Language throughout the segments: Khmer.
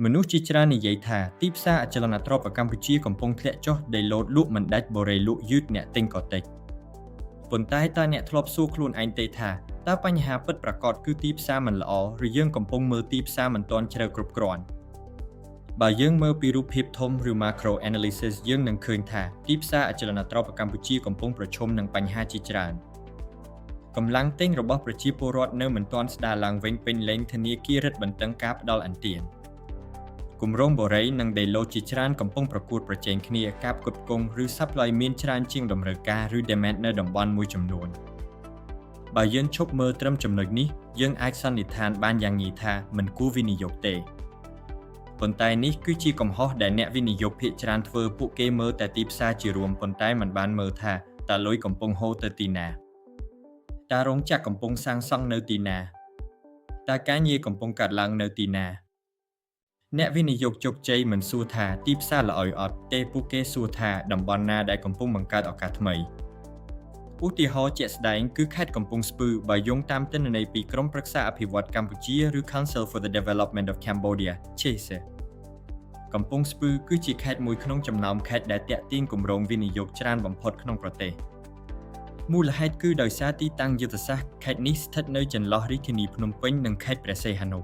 មនុស្សជាច្រើននិយាយថាទីផ្សារអចលនទ្រព្យកម្ពុជាកំពុងធ្លាក់ចុះដែលលោតលក់មិនដាច់បូរេលក់យឺតអ្នកទិញក៏តិចប៉ុន្តែតើអ្នកធ្លាប់សួរខ្លួនឯងទេថាតើបញ្ហាពិតប្រាកដគឺទីផ្សារមិនល្អឬយើងកំពុងមើលទីផ្សារមិនទាន់ជ្រៅគ្រប់គ្រាន់បើយើងមើលពីរូបភាពធំឬ macro analysis យើងនឹងឃើញថាទីផ្សារអចលនទ្រព្យកម្ពុជាកំពុងប្រឈមនឹងបញ្ហាជាច្រើនកម្លាំងទិញរបស់ប្រជាពលរដ្ឋនៅមិនទាន់ស្ដារឡើងវិញពេញលេញធនាគាររឹតបន្តឹងការផ្ដល់អន្ទានគម្រោងបូរីនិងដេឡូតជាច្រើនកំពុងប្រកួតប្រជែងគ្នាការផ្គត់ផ្គង់ឬ supply មានច្រើនជាងតម្រូវការឬ demand នៅតំបន់មួយចំនួនបើយើងឈប់មើលត្រឹមចំណុចនេះយើងអាចសន្និដ្ឋានបានយ៉ាងងាយថាមិនគួរវិនិយោគទេប៉ុន្តែនេះគឺជាកំហុសដែលអ្នកវិនិយោគភាគច្រើនធ្វើពួកគេមើលតែទីផ្សារជារួមប៉ុន្តែមិនបានមើលថាតើលុយកំពុងហូរទៅទីណាតើរោងចក្រកំពុងសាងសង់នៅទីណាតើការងារកំពុងកើតឡើងនៅទីណាអ្នកវិនិយោគជោគជ័យមិនសួរថាទីផ្សារល្អអត់ទេពួកគេសួរថាតំបន់ណាដែលកំពុងបង្កើតឱកាសថ្មីឧទាហរណ៍ជាក់ស្ដែងគឺខេត្តកំពង់ស្ពឺបើយោងតាមទិន្នន័យពីក្រុមប្រឹក្សាអភិវឌ្ឍកម្ពុជាឬ Council for the Development of Cambodia CHESE កំពង់ស្ពឺគឺជាខេត្តមួយក្នុងចំណោមខេត្តដែលទាក់ទាញគម្រោងវិនិយោគច្រើនបំផុតក្នុងប្រទេសមូលហេតុគឺដោយសារទីតាំងយុទ្ធសាស្ត្រខេត្តនេះស្ថិតនៅចន្លោះរាជធានីភ្នំពេញនិងខេត្តព្រះសីហនុ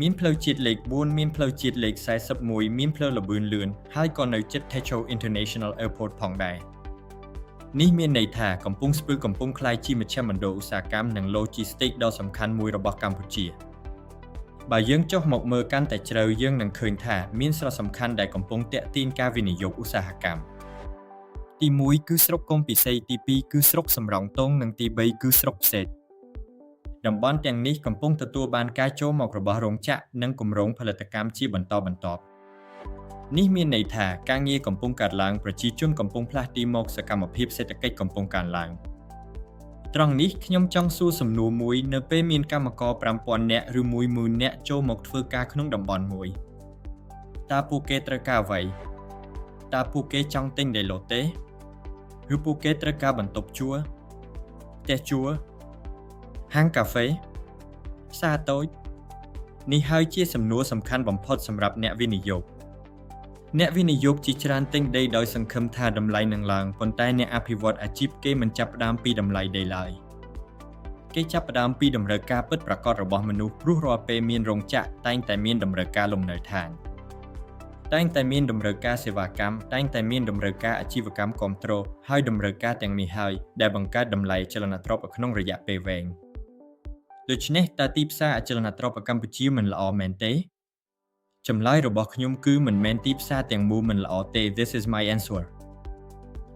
មានផ្លូវជាតិលេខ4មានផ្លូវជាតិលេខ41មានផ្លូវល្បឿនលឿនហើយក៏នៅជិត Techo International Airport ផងដែរនេះមានន័យថាកំពង់ស្ពឺកំពុងក្លាយជាមជ្ឈមណ្ឌលឧស្សាហកម្មនិង Logistics ដ៏សំខាន់មួយរបស់កម្ពុជាបើយើងចុះមកមើលកាន់តែជ្រៅយើងនឹងឃើញថាមានសារៈសំខាន់ដែលកំពុងទាក់ទាញការវិនិយោគឧស្សាហកម្មទី1គឺស្រុកកុំពិសីទី2គឺស្រុកសំរោងទងនិងទី3គឺស្រុកផ្សេងតំបន់ទាំងនេះកំពុងទទួលបានការចូលមករបស់រោងចក្រនិងគម្រោងផលិតកម្មជាបន្តបន្ទាប់នេះមានន័យថាការងារកំពុងកើតឡើងប្រជាជនកំពុងផ្លាស់ទីមកសកម្មភាពសេដ្ឋកិច្ចកំពុងកើនឡើងត្រង់នេះខ្ញុំចង់សួរសំណួរមួយនៅពេលមានកម្មករ 5,000 នាក់ឬ 10,000 នាក់ចូលមកធ្វើការក្នុងតំបន់មួយតើពួកគេត្រូវការអ្វីតើពួកគេចង់ទិញដីឡូតទេឬពួកគេត្រូវការបន្ទប់ជួលផ្ទះជួលហាងកាហ្វេផ្សារតូចនេះហើយជាសំណួរសំខាន់បំផុតសម្រាប់អ្នកវិនិយោគជាច្រើនទិញដីដោយសង្ឃឹមថាតម្លៃនឹងឡើងប៉ុន្តែអ្នកអភិវឌ្ឍអាជីពគេមិនចាប់ផ្ដើមពីតម្លៃដីឡើយគេចាប់ផ្ដើមពីតម្រូវការពិតប្រាកដរបស់មនុស្សព្រោះរាល់ពេលមានរោងចក្រតែងតែមានតម្រូវការលំនៅឋានតែងតែមានតម្រូវការសេវាកម្មតែងតែមានតម្រូវការអាជីវកម្មគាំទ្រហើយតម្រូវការទាំងនេះហើយដែលបង្កើតតម្លៃអចលនទ្រព្យក្នុងរយៈពេលវែងដូច្នេះតើទីផ្សារអចលនទ្រព្យកម្ពុជាមិនល្អមែនទេចម្លើយរបស់ខ្ញុំគឺមិនមែនទីផ្សារទាំងមូលមិនល្អទេ This is my answer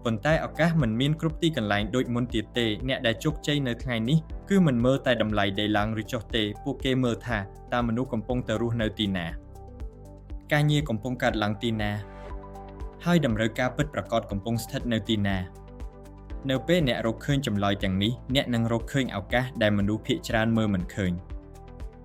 ប៉ុន្តែឱកាសមិនមានគ្រប់ទីកន្លែងដូចមុនទៀតទេអ្នកដែលជោគជ័យនៅថ្ងៃនេះគឺមិនមើលតែតម្លៃដីឡើងឬចុះទេពួកគេមើលថាតើមនុស្សកំពុងទៅរស់នៅទីណាការងារកំពុងកើតឡើងទីណាហើយតម្រូវការពិតប្រាកដកំពុងស្ថិតនៅទីណានៅពេលអ្នករកឃើញចម្លើយទាំងនេះអ្នកនឹងរកឃើញឱកាសដែលមនុស្សភាគច្រើនមើលមិនឃើញ